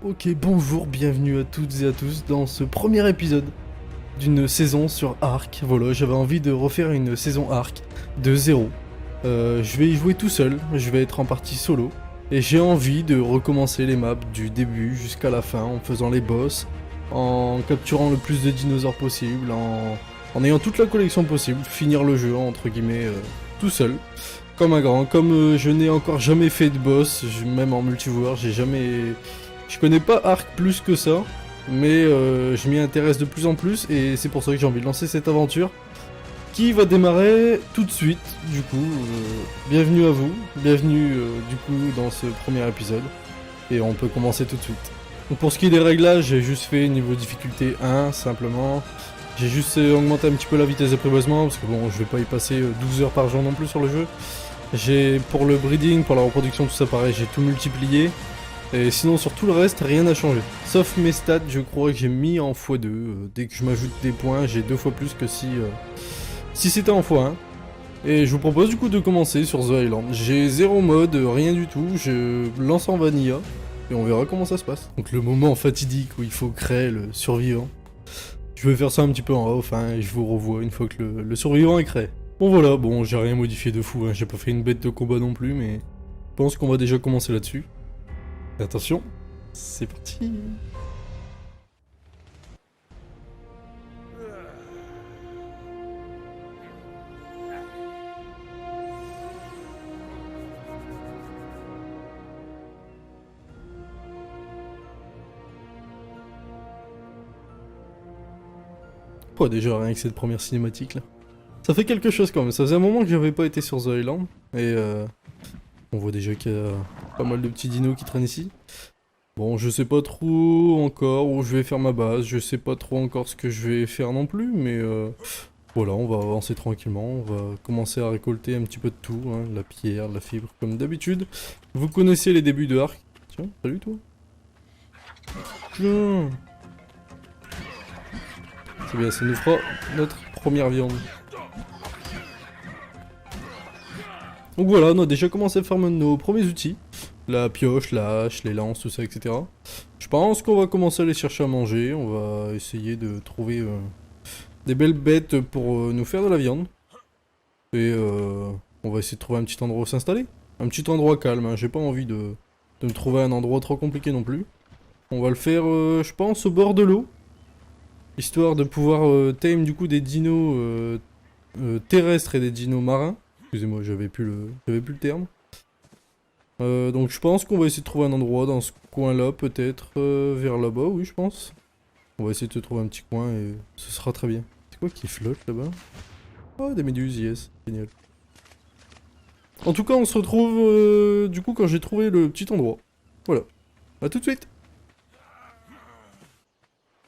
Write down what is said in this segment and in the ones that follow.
Ok, bonjour, bienvenue à toutes et à tous dans ce premier épisode d'une saison sur Ark. Voilà, j'avais envie de refaire une saison Ark de zéro. Je vais y jouer tout seul, je vais être en partie solo. Et j'ai envie de recommencer les maps du début jusqu'à la fin en faisant les boss, en capturant le plus de dinosaures possible, en ayant toute la collection possible, finir le jeu entre guillemets tout seul. Comme un grand, comme je n'ai encore jamais fait de boss, même en multijoueur, j'ai jamais... Je connais pas Ark plus que ça, mais je m'y intéresse de plus en plus et c'est pour ça que j'ai envie de lancer cette aventure qui va démarrer tout de suite. Du coup, bienvenue à vous, bienvenue du coup dans ce premier épisode et on peut commencer tout de suite. Donc pour ce qui est des réglages, j'ai juste fait niveau difficulté 1 simplement. J'ai juste augmenté un petit peu la vitesse d'apprivoisement parce que bon, je vais pas y passer 12 heures par jour non plus sur le jeu. J'ai pour le breeding, pour la reproduction, tout ça pareil, j'ai tout multiplié. Et sinon sur tout le reste, rien n'a changé. Sauf mes stats, je crois que j'ai mis en x2. Dès que je m'ajoute des points, j'ai 2 fois plus que si c'était en x1. Et je vous propose du coup de commencer sur The Island. J'ai 0 mode, rien du tout, je lance en vanilla. Et on verra comment ça se passe. Donc le moment fatidique où il faut créer le survivant. Je vais faire ça un petit peu en off, hein, et je vous revois une fois que le survivant est créé. Bon voilà, bon j'ai rien modifié de fou, hein, j'ai pas fait une bête de combat non plus, mais je pense qu'on va déjà commencer là-dessus. Attention, c'est parti. Oh, déjà rien que cette première cinématique là. Ça fait quelque chose quand même, ça faisait un moment que j'avais pas été sur The Island, et on voit déjà qu'il y a pas mal de petits dinos qui traînent ici. Bon, je sais pas trop encore où je vais faire ma base, je sais pas trop encore ce que je vais faire non plus, mais voilà, on va avancer tranquillement, on va commencer à récolter un petit peu de tout, hein, la pierre, la fibre, comme d'habitude. Vous connaissez les débuts de Ark. Tiens, salut toi. Tiens. C'est bien, ça nous fera notre première viande. Donc voilà, on a déjà commencé à faire nos premiers outils. La pioche, la hache, les lances, tout ça, etc. Je pense qu'on va commencer à aller chercher à manger. On va essayer de trouver des belles bêtes pour nous faire de la viande. Et on va essayer de trouver un petit endroit où s'installer. Un petit endroit calme, hein. J'ai pas envie de me trouver un endroit trop compliqué non plus. On va le faire, je pense, au bord de l'eau. Histoire de pouvoir tame du coup des dinos terrestres et des dinos marins. Excusez-moi, j'avais plus le terme. Donc je pense qu'on va essayer de trouver un endroit dans ce coin-là, peut-être vers là-bas, oui je pense. On va essayer de trouver un petit coin et ce sera très bien. C'est quoi qui flotte là-bas? Oh, des méduses, yes, génial. En tout cas, on se retrouve du coup quand j'ai trouvé le petit endroit. Voilà. À tout de suite.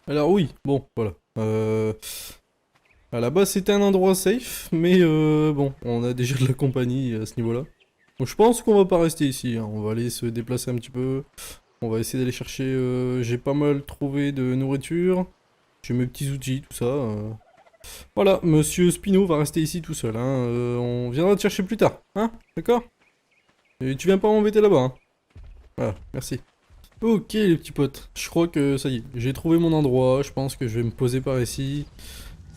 Alors oui, bon, voilà. À la base c'était un endroit safe, mais bon, on a déjà de la compagnie à ce niveau-là. Donc je pense qu'on va pas rester ici, hein. On va aller se déplacer un petit peu. On va essayer d'aller chercher, j'ai pas mal trouvé de nourriture. J'ai mes petits outils, tout ça. Voilà, Monsieur Spino va rester ici tout seul, hein. On viendra te chercher plus tard, hein, d'accord? Et tu viens pas m'embêter là-bas, hein. Voilà, merci. Ok les petits potes, je crois que ça y est, j'ai trouvé mon endroit, je pense que je vais me poser par ici.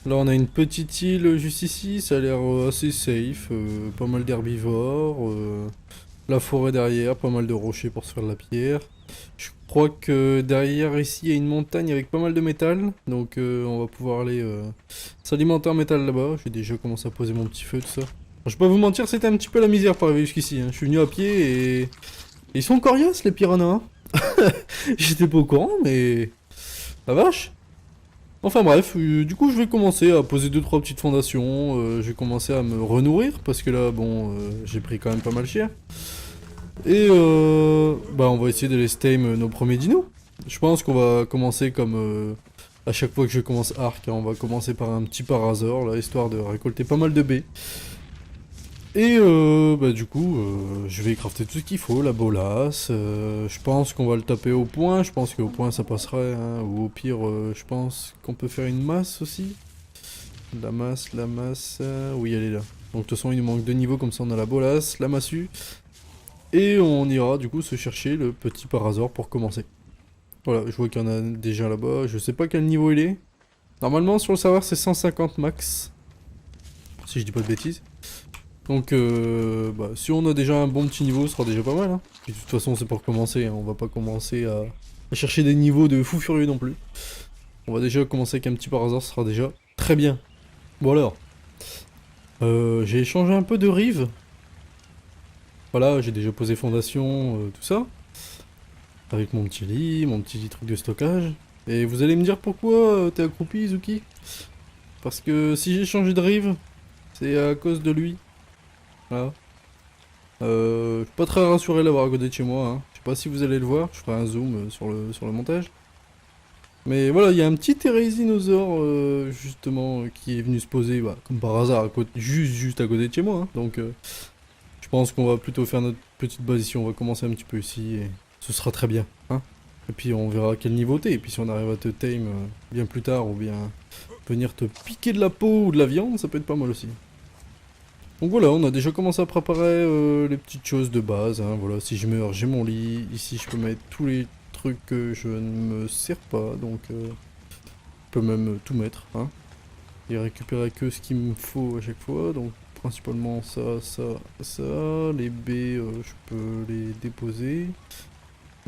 Là on a une petite île juste ici, ça a l'air assez safe, pas mal d'herbivores, la forêt derrière, pas mal de rochers pour se faire de la pierre. Je crois que derrière ici il y a une montagne avec pas mal de métal, donc on va pouvoir aller s'alimenter en métal là-bas. J'ai déjà commencé à poser mon petit feu, tout ça. Je vais pas vous mentir, c'était un petit peu la misère pour arriver jusqu'ici, hein. Je suis venu à pied et... Ils sont coriaces les piranhas, hein. J'étais pas au courant, mais... La vache. Enfin bref, du coup je vais commencer à poser 2-3 petites fondations, je vais commencer à me renourrir, parce que là, bon, j'ai pris quand même pas mal cher. Et bah on va essayer d'aller stame nos premiers dinos. Je pense qu'on va commencer comme à chaque fois que je commence Ark, hein, on va commencer par un petit parasaur, là, histoire de récolter pas mal de baies. Et bah du coup, je vais crafter tout ce qu'il faut, la bolasse, je pense qu'on va le taper au point, je pense qu'au point ça passerait, hein, ou au pire, je pense qu'on peut faire une masse aussi. La masse, oui elle est là. Donc de toute façon il nous manque 2 niveaux, comme ça on a la bolasse, la massue, et on ira du coup se chercher le petit parasaur pour commencer. Voilà, je vois qu'il y en a déjà là-bas. Je sais pas quel niveau il est. Normalement, sur le serveur, c'est 150 max. Si je dis pas de bêtises. Donc, bah, si on a déjà un bon petit niveau, ce sera déjà pas mal. Hein. Puis, de toute façon, c'est pour commencer. Hein. On va pas commencer à chercher des niveaux de fou furieux non plus. On va déjà commencer avec un petit par hasard, ce sera déjà très bien. Bon alors, j'ai échangé un peu de rive. Voilà, j'ai déjà posé fondation, tout ça. Avec mon petit lit, mon petit truc de stockage. Et vous allez me dire pourquoi t'es accroupi, Izuki? Parce que si j'ai changé de rive, c'est à cause de lui. Voilà. Je suis pas très rassuré de l'avoir à côté de chez moi. Hein. Je sais pas si vous allez le voir, je ferai un zoom sur le montage. Mais voilà, il y a un petit térésinosaure justement qui est venu se poser, bah, comme par hasard, juste à côté de chez moi. Hein. Donc je pense qu'on va plutôt faire notre petite base ici, on va commencer un petit peu ici et ce sera très bien. Hein. Et puis on verra quel niveau t'es, et puis si on arrive à te tame bien plus tard ou bien venir te piquer de la peau ou de la viande, ça peut être pas mal aussi. Donc voilà, on a déjà commencé à préparer les petites choses de base. Hein. Voilà, si je meurs, j'ai mon lit. Ici, je peux mettre tous les trucs que je ne me sers pas, donc je peux même tout mettre. Hein. Et récupérer que ce qu'il me faut à chaque fois. Donc principalement ça, ça, ça. Les baies, je peux les déposer.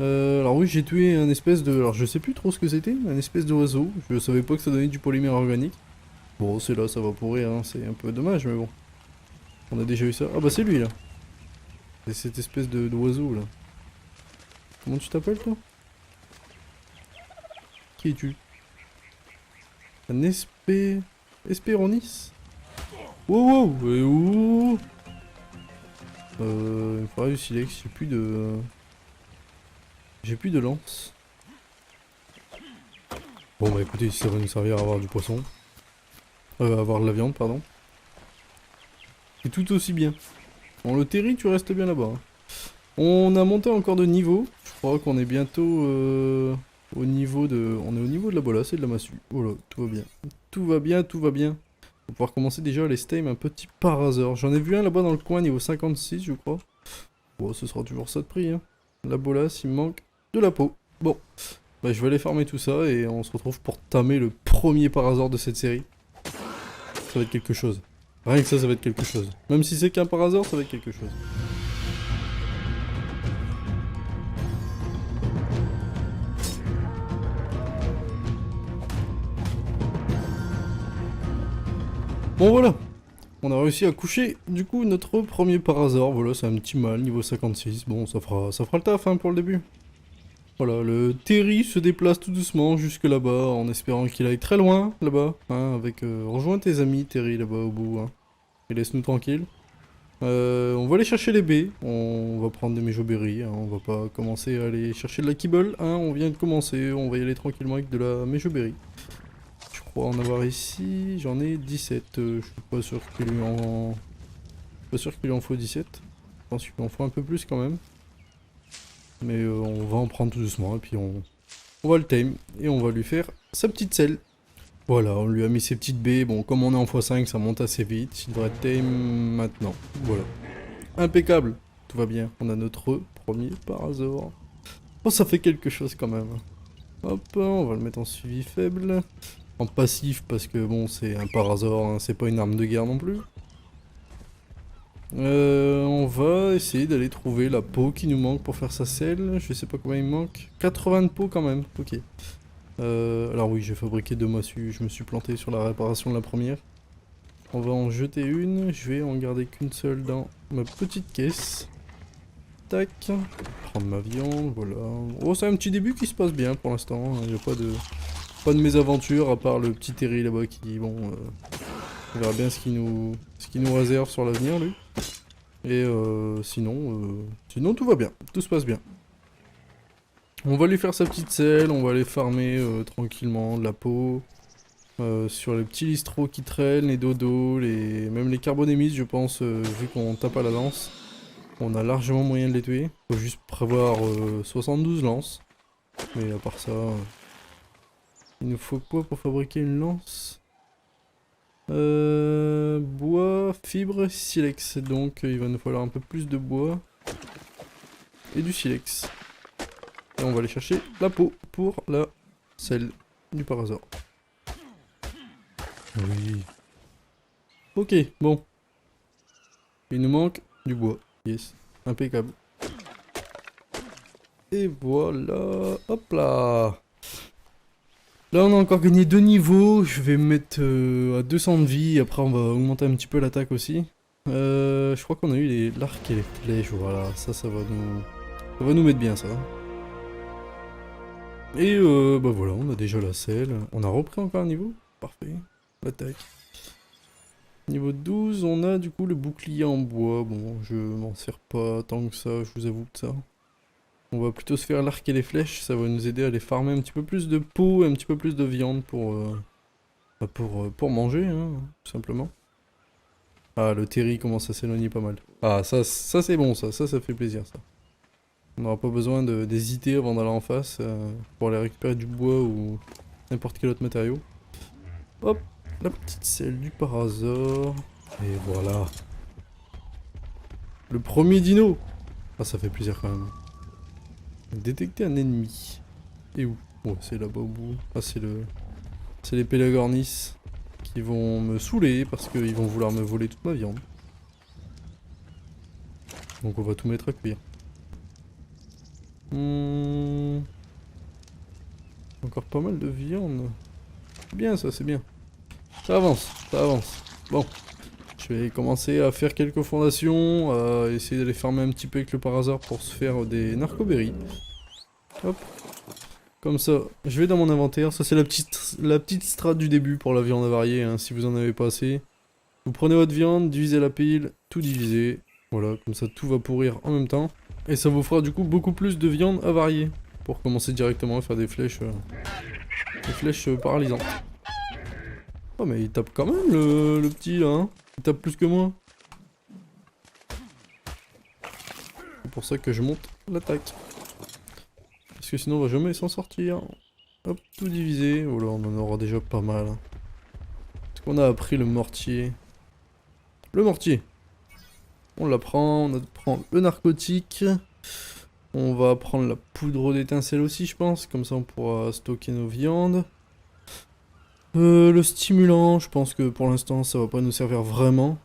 Alors oui, j'ai tué un espèce de... Alors je sais plus trop ce que c'était, un espèce d'oiseau. Je savais pas que ça donnait du polymère organique. Bon, c'est là, ça va pourrir, hein. C'est un peu dommage, mais bon. On a déjà eu ça. Ah bah c'est lui là. C'est cette espèce de d'oiseau là. Comment tu t'appelles toi? Qui es-tu? Un Espéronis? Wow wow! Ouh. Il me faudrait du silex, j'ai plus de... J'ai plus de lance. Bon bah écoutez, si ça va nous servir à avoir du poisson. À avoir de la viande, pardon. C'est tout aussi bien. Bon le terri, tu restes bien là-bas. Hein. On a monté encore de niveau. Je crois qu'on est bientôt au niveau de... On est au niveau de la bolasse et de la massue. Voilà, tout va bien. Tout va bien, tout va bien. On va pouvoir commencer déjà les stames un petit par hasard. J'en ai vu un là-bas dans le coin, niveau 56 je crois. Bon, ce sera toujours ça de prix. Hein. La bolasse, il me manque de la peau. Bon, bah, je vais aller farmer tout ça et on se retrouve pour tamer le premier par hasard de cette série. Ça va être quelque chose. Rien que ça va être quelque chose. Même si c'est qu'un par hasard, ça va être quelque chose. Bon voilà, on a réussi à coucher du coup notre premier par hasard. Voilà, c'est un petit mâle niveau 56. Bon, ça fera le taf hein, pour le début. Voilà, le Terry se déplace tout doucement jusque là-bas en espérant qu'il aille très loin là-bas. Hein, avec rejoins tes amis Terry là-bas au bout. Hein, et laisse-nous tranquille. On va aller chercher les baies. On va prendre des méjoberries. Hein, on va pas commencer à aller chercher de la kibble. Hein, on vient de commencer. On va y aller tranquillement avec de la méjoberry. Je crois en avoir ici, j'en ai 17. Je suis pas sûr qu'il lui en... Pas sûr qu'il lui en faut 17. Je pense qu'il lui en faut un peu plus quand même. Mais on va en prendre tout doucement et puis on va le tame. Et on va lui faire sa petite selle. Voilà, on lui a mis ses petites baies. Bon, comme on est en x5, ça monte assez vite. Il devrait être tame maintenant. Voilà. Impeccable. Tout va bien. On a notre premier par hasard. Oh, ça fait quelque chose quand même. Hop, on va le mettre en suivi faible. En passif parce que bon c'est un par hasard, hein, c'est pas une arme de guerre non plus. On va essayer d'aller trouver la peau qui nous manque pour faire sa selle. Je sais pas combien il me manque. 80 de peau quand même, ok. Alors oui j'ai fabriqué deux massues, je me suis planté sur la réparation de la première. On va en jeter une, je vais en garder qu'une seule dans ma petite caisse. Tac, prendre ma viande, voilà. Oh c'est un petit début qui se passe bien pour l'instant, il n'y a pas de mésaventure à part le petit Terry là-bas qui, bon, on verra bien ce qu'il nous réserve sur l'avenir, lui. Et sinon tout va bien, tout se passe bien. On va lui faire sa petite selle, on va aller farmer tranquillement de la peau. Sur les petits listros qui traînent, les dodos, même les carbonémises, je pense, vu qu'on tape à la lance. On a largement moyen de les tuer. Faut juste prévoir 72 lances. Mais à part ça... il nous faut quoi pour fabriquer une lance? Bois, fibre, silex. Donc il va nous falloir un peu plus de bois. Et du silex. Et on va aller chercher la peau pour la selle du parasaure. Oui. Ok, bon. Il nous manque du bois. Yes. Impeccable. Et voilà. Hop là. Là, on a encore gagné 2 niveaux. Je vais me mettre à 200 de vie. Après, on va augmenter un petit peu l'attaque aussi. Je crois qu'on a eu l'arc et les flèches. Voilà, ça va nous mettre bien, ça. Et bah voilà, on a déjà la selle. On a repris encore un niveau. Parfait. L'attaque. Niveau 12, on a du coup le bouclier en bois. Bon, je m'en sers pas tant que ça, je vous avoue que ça. On va plutôt se faire l'arc et les flèches, ça va nous aider à aller farmer un petit peu plus de peau et un petit peu plus de viande pour manger, hein, tout simplement. Ah, le terri commence à s'éloigner pas mal. Ah, ça c'est bon, ça fait plaisir, ça. On n'aura pas besoin d'hésiter avant d'aller en face pour aller récupérer du bois ou n'importe quel autre matériau. Hop, la petite selle du parasaure. Et voilà. Le premier dino. Ah, ça fait plaisir quand même. Détecter un ennemi. Et où? Ouais, c'est là-bas au bout. Ah, c'est les Pelagornis qui vont me saouler parce qu'ils vont vouloir me voler toute ma viande. Donc on va tout mettre à cuire. Encore pas mal de viande. C'est bien ça, c'est bien. Ça avance, ça avance. Bon. Je vais commencer à faire quelques fondations, à essayer d'aller farmer un petit peu avec le parasar pour se faire des narcoberries. Hop. Comme ça, je vais dans mon inventaire. Ça c'est la petite strat du début pour la viande avariée, hein, si vous en avez pas assez. Vous prenez votre viande, divisez la pile, tout divisez. Voilà, comme ça tout va pourrir en même temps. Et ça vous fera du coup beaucoup plus de viande avariée. Pour commencer directement à faire des flèches paralysantes. Oh mais il tape quand même le petit là, hein. Il tape plus que moi. C'est pour ça que je monte l'attaque. Parce que sinon on va jamais s'en sortir. Hop, tout divisé. Oh là, on en aura déjà pas mal. Est-ce qu'on a appris le mortier? Le mortier. On l'apprend, on apprend le narcotique. On va prendre la poudre d'étincelle aussi, je pense. Comme ça on pourra stocker nos viandes. Le stimulant, je pense que pour l'instant ça va pas nous servir vraiment.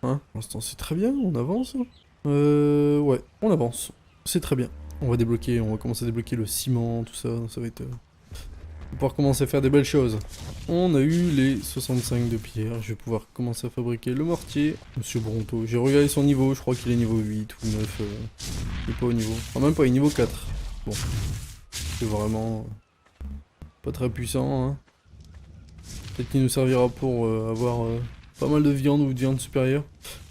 Hein, pour l'instant c'est très bien, on avance. Ouais, on avance. C'est très bien. On va commencer à débloquer le ciment, tout ça, ça va être... on va pouvoir commencer à faire des belles choses. On a eu les 65 de pierre, je vais pouvoir commencer à fabriquer le mortier. Monsieur Bronto, j'ai regardé son niveau, je crois qu'il est niveau 8 ou 9. Il est pas au niveau... Enfin même pas, il est niveau 4. Bon. C'est vraiment... pas très puissant, hein. Peut-être qu'il nous servira pour avoir pas mal de viande ou de viande supérieure.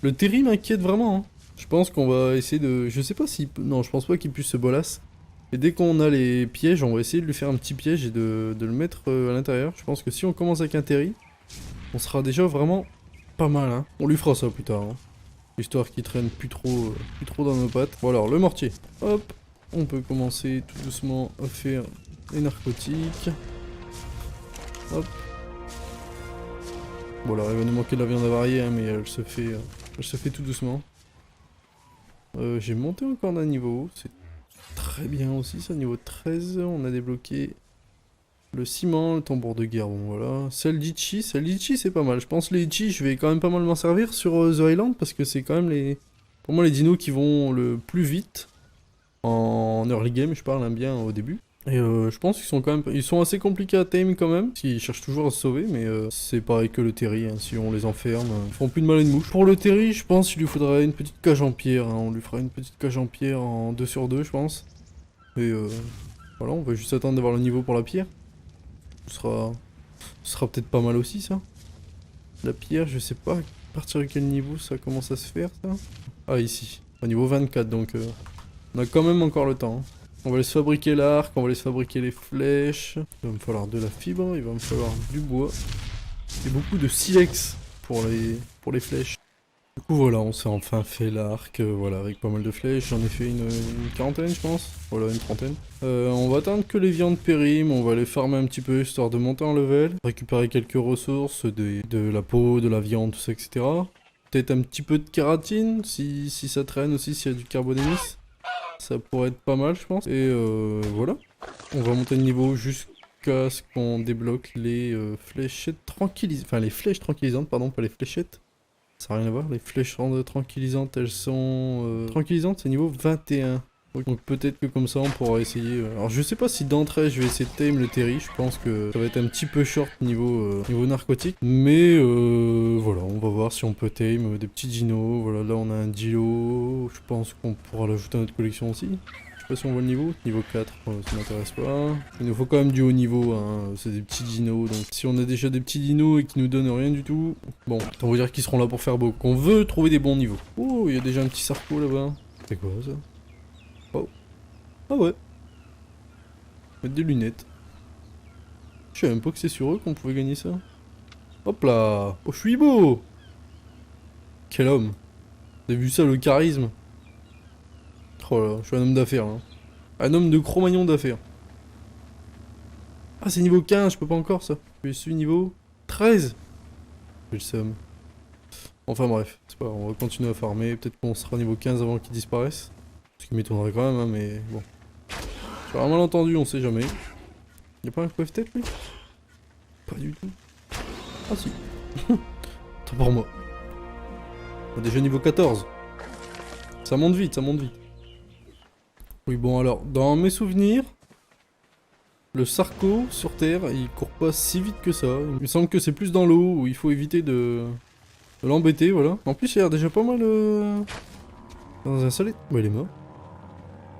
Le terri m'inquiète vraiment, hein. Je pense qu'on va essayer de... Je sais pas si... Non, je pense pas qu'il puisse se bolasse. Et dès qu'on a les pièges, on va essayer de lui faire un petit piège et de le mettre à l'intérieur. Je pense que si on commence avec un terri, on sera déjà vraiment pas mal, hein. On lui fera ça plus tard, hein. Histoire qu'il traîne plus trop dans nos pattes. Bon alors, le mortier. Hop. On peut commencer tout doucement à faire les narcotiques. Hop. Bon alors il va nous manquer de la viande avariée, hein, mais elle se fait tout doucement. J'ai monté encore d'un niveau, c'est très bien aussi ça, niveau 13, on a débloqué le ciment, le tambour de guerre, bon voilà. Celle d'Ichi c'est pas mal, je pense les Ichi je vais quand même pas mal m'en servir sur The Island, parce que c'est quand même pour moi les dinos qui vont le plus vite, en early game je parle, hein, bien au début. Et je pense qu'ils sont quand même... Ils sont assez compliqués à tame quand même. Ils cherchent toujours à se sauver, mais c'est pareil que le terri, hein. Si on les enferme, ils font plus de mal à une mouche. Pour le terri, je pense qu'il lui faudrait une petite cage en pierre, hein. On lui fera une petite cage en pierre en 2 sur 2, je pense. Et voilà, on va juste attendre d'avoir le niveau pour la pierre. Ce sera peut-être pas mal aussi, ça. La pierre, je sais pas à partir de quel niveau ça commence à se faire, ça. Ah, ici. Au niveau 24, donc on a quand même encore le temps, hein. On va aller se fabriquer l'arc, on va aller se fabriquer les flèches. Il va me falloir de la fibre, il va me falloir du bois. Et beaucoup de silex pour les flèches. Du coup voilà, on s'est enfin fait l'arc, voilà, avec pas mal de flèches. J'en ai fait une quarantaine je pense. Voilà, une trentaine. On va attendre que les viandes périment, on va les farmer un petit peu histoire de monter en level. Récupérer quelques ressources, de la peau, de la viande, tout ça, etc. Peut-être un petit peu de kératine, si ça traîne aussi, s'il y a du carbonés. Ça pourrait être pas mal, je pense. Et voilà. On va monter de niveau jusqu'à ce qu'on débloque les fléchettes tranquillisantes. Enfin, les flèches tranquillisantes, pardon, pas les fléchettes. Ça n'a rien à voir. Les flèches tranquillisantes, elles sont... tranquillisantes, c'est niveau 21. Donc peut-être que comme ça on pourra essayer. Alors je sais pas si d'entrée je vais essayer de tame le Terry, je pense que ça va être un petit peu short niveau narcotique. Mais voilà, on va voir si on peut tame des petits dinos. Voilà, là on a un dilo, je pense qu'on pourra l'ajouter à notre collection aussi. Je sais pas si on voit le niveau 4, ça m'intéresse pas. Il nous faut quand même du haut niveau, hein. C'est des petits dinos, donc si on a déjà des petits dinos et qui nous donnent rien du tout, bon, on va dire qu'ils seront là pour faire beau. Qu'on veut trouver des bons niveaux. Oh, il y a déjà un petit sarco là-bas. C'est quoi ça? Oh. Ah ouais. Mettre des lunettes. Je savais même pas que c'est sur eux qu'on pouvait gagner ça. Hop là. Oh, je suis beau. Quel homme. Vous avez vu ça, le charisme? Oh là, je suis un homme d'affaires, hein. Un homme de Cro-Magnon d'affaires. Ah, c'est niveau 15, je peux pas encore ça. Je suis niveau 13. J'ai le seum. Enfin bref, c'est pas grave, on va continuer à farmer. Peut-être qu'on sera niveau 15 avant qu'ils disparaissent. Ce qui m'étonnerait quand même, hein, mais bon. J'ai un malentendu, on sait jamais. Y'a pas un coiffe-tête lui? Pas du tout. Ah si. Tant pour moi. On a déjà niveau 14. Ça monte vite, ça monte vite. Oui bon alors, dans mes souvenirs, le Sarco sur Terre, il court pas si vite que ça. Il me semble que c'est plus dans l'eau où il faut éviter de l'embêter, voilà. En plus il a l'air déjà pas mal dans un soleil. Bah il est mort.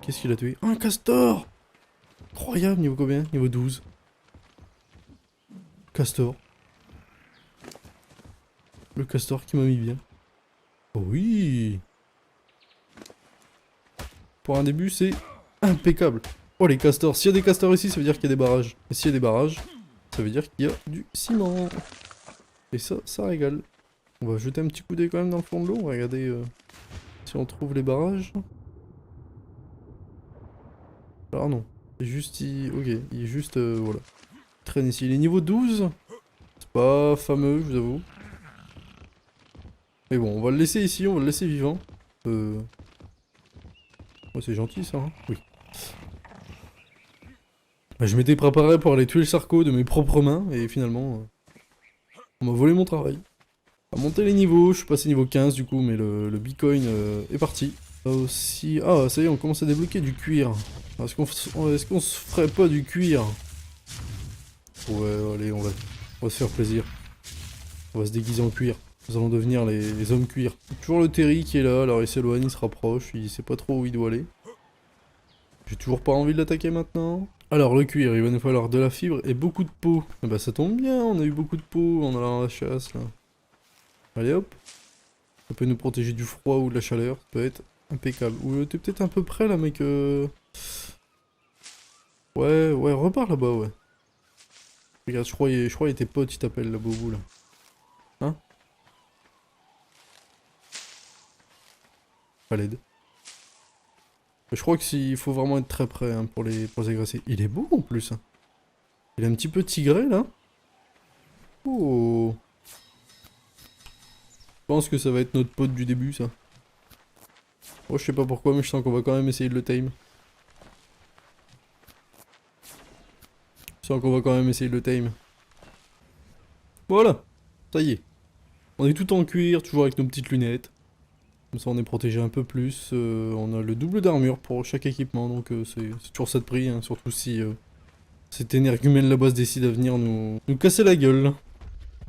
Qu'est-ce qu'il a tué? Un castor! Incroyable, niveau combien? Niveau 12. Castor. Le castor qui m'a mis bien. Oh oui! Pour un début, c'est impeccable. Oh les castors, s'il y a des castors ici, ça veut dire qu'il y a des barrages. Et s'il y a des barrages, ça veut dire qu'il y a du ciment. Et ça, ça régale. On va jeter un petit coup d'œil quand même dans le fond de l'eau. On va regarder si on trouve les barrages. Alors non. C'est juste... Ok, il est juste... voilà. Il traîne ici. Il est niveau 12. C'est pas fameux, je vous avoue. Mais bon, on va le laisser ici, on va le laisser vivant. Oh, c'est gentil ça, hein? Oui. Bah, je m'étais préparé pour aller tuer le Sarco de mes propres mains, et finalement, on m'a volé mon travail. On va monter les niveaux, je suis passé niveau 15 du coup, mais le Bitcoin est parti. Là aussi... Ah, ça y est, on commence à débloquer du cuir. Est-ce qu'on se ferait pas du cuir? Ouais, allez, on va se faire plaisir. On va se déguiser en cuir. Nous allons devenir les hommes cuir. Toujours le Terry qui est là, alors il s'éloigne, il se rapproche, il sait pas trop où il doit aller. J'ai toujours pas envie de l'attaquer maintenant. Alors le cuir, il va nous falloir de la fibre et beaucoup de peau. Ah bah ça tombe bien, on a eu beaucoup de peau en allant à la chasse là. Allez hop. Ça peut nous protéger du froid ou de la chaleur, ça peut être impeccable. Ou t'es peut-être un peu près là mec. Ouais, repars là-bas ouais. Regarde, je crois qu'il y a tes potes qui t'appellent là-bas au bout là. Hein? Pas l'aide. Je crois qu'il faut vraiment être très près hein, pour les agresser. Il est beau en plus. Hein. Il est un petit peu tigré là. Oh. Je pense que ça va être notre pote du début ça. Oh je sais pas pourquoi mais je sens qu'on va quand même essayer de le tame. Je sens qu'on va quand même essayer de le tame. Voilà. Ça y est. On est tout en cuir, toujours avec nos petites lunettes. Comme ça on est protégé un peu plus. On a le double d'armure pour chaque équipement, donc c'est toujours ça de prix, hein, surtout si cet énergumène là-bas se décide à venir nous casser la gueule.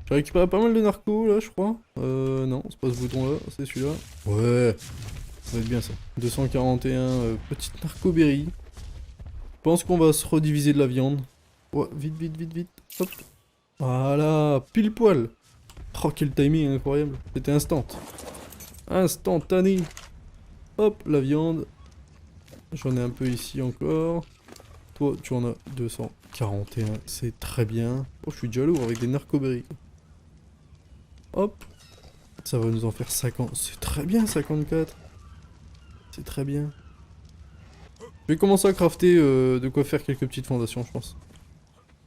J'ai récupéré pas mal de narcos là je crois. Non, c'est pas ce bouton là, c'est celui-là. Ouais, ça va être bien ça. 241 petites narcoberries. Je pense qu'on va se rediviser de la viande. Ouais, vite, vite, vite, vite. Hop. Voilà, pile poil. Oh quel timing incroyable. C'était instant. Instantané. Hop, la viande. J'en ai un peu ici encore. Toi, tu en as 241. C'est très bien. Oh, je suis déjà lourd avec des narcoberries. Hop. Ça va nous en faire 50. C'est très bien, 54. C'est très bien. Je vais commencer à crafter de quoi faire quelques petites fondations, je pense.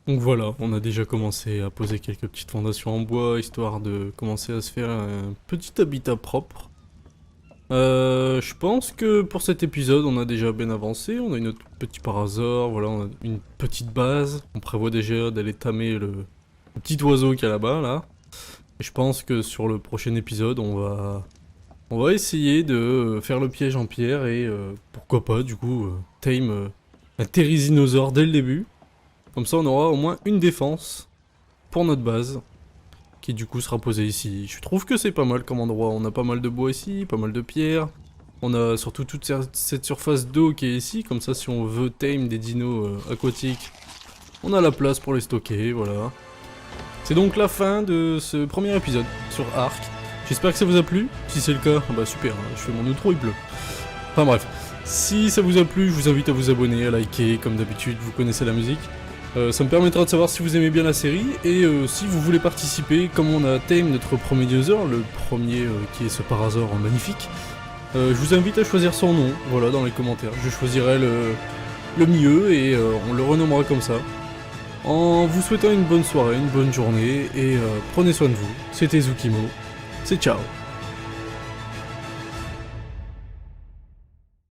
Donc voilà, on a déjà commencé à poser quelques petites fondations en bois, histoire de commencer à se faire un petit habitat propre. Je pense que pour cet épisode, on a déjà bien avancé. On a notre petit parasor, voilà, on a une petite base. On prévoit déjà d'aller tamer le petit oiseau qui est là-bas, là. Et je pense que sur le prochain épisode, on va essayer de faire le piège en pierre et pourquoi pas, du coup, tame un Therizinosaure dès le début. Comme ça, on aura au moins une défense pour notre base, qui du coup sera posée ici. Je trouve que c'est pas mal comme endroit. On a pas mal de bois ici, pas mal de pierres. On a surtout toute cette surface d'eau qui est ici, comme ça si on veut tame des dinos aquatiques, on a la place pour les stocker, voilà. C'est donc la fin de ce premier épisode sur Ark. J'espère que ça vous a plu. Si c'est le cas, bah super, hein, je fais mon outro, il pleut. Enfin bref, si ça vous a plu, je vous invite à vous abonner, à liker, comme d'habitude, vous connaissez la musique. Ça me permettra de savoir si vous aimez bien la série, et si vous voulez participer, comme on a tame notre premier user, le premier qui est ce Parasor magnifique, je vous invite à choisir son nom, voilà, dans les commentaires. Je choisirai le mieux, et on le renommera comme ça. En vous souhaitant une bonne soirée, une bonne journée, et prenez soin de vous. C'était Zukimo, c'est ciao.